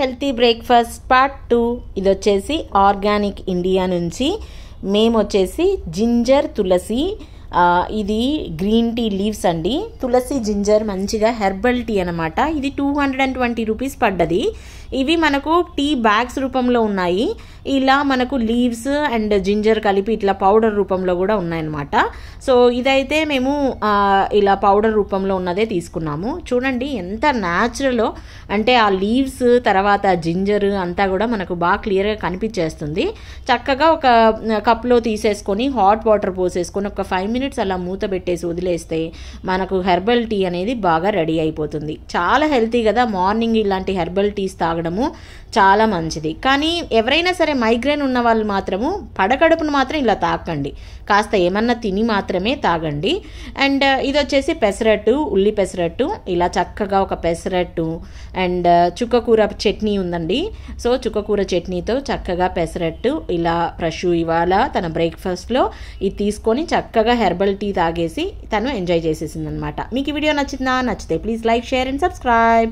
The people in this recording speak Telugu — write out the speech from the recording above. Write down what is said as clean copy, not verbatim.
Healthy breakfast part 2. ఇది వచ్చేసి ఆర్గానిక్ ఇండియా నుంచి మేము వచ్చేసి జింజర్ తులసి, ఇది గ్రీన్ టీ లీవ్స్ అండి. తులసి జింజర్ మంచిగా హెర్బల్ టీ అనమాట. ఇది 220 రూపీస్ పడ్డది. ఇవి మనకు టీ బ్యాగ్స్ రూపంలో ఉన్నాయి. ఇలా మనకు లీవ్స్ అండ్ జింజర్ కలిపి ఇట్లా పౌడర్ రూపంలో కూడా ఉన్నాయన్నమాట. సో ఇదైతే మేము ఇలా పౌడర్ రూపంలో ఉన్నదే తీసుకున్నాము. చూడండి ఎంత న్యాచురల్, అంటే ఆ లీవ్స్ తర్వాత జింజర్ అంతా కూడా మనకు బాగా క్లియర్గా కనిపించేస్తుంది. చక్కగా ఒక కప్లో తీసేసుకొని హాట్ వాటర్ పోసేసుకొని ఒక 5 minutes అలా మూత పెట్టేసి వదిలేస్తే మనకు హెర్బల్ టీ అనేది బాగా రెడీ అయిపోతుంది. చాలా హెల్తీ కదా, మార్నింగ్ ఇలాంటి హెర్బల్ టీస్ తాగడము చాలా మంచిది. కానీ ఎవరైనా సరే మైగ్రేన్ ఉన్న వాళ్ళు మాత్రము పడకడుపును మాత్రం ఇలా తాకండి, కాస్త ఏమన్నా తిని మాత్రమే తాగండి. అండ్ ఇది వచ్చేసి పెసరట్టు, ఉల్లి పెసరట్టు. ఇలా చక్కగా ఒక పెసరట్టు అండ్ చుక్కకూర చట్నీ ఉందండి. సో చుక్కకూర చట్నీతో చక్కగా పెసరట్టు ఇలా ప్రశు ఇవాళ తన బ్రేక్ఫాస్ట్లో ఇది తీసుకొని చక్కగా హెర్బల్ టీ తాగేసి తను ఎంజాయ్ చేసేసింది అనమాట. మీకు ఈ వీడియో నచ్చితే please like, share and subscribe.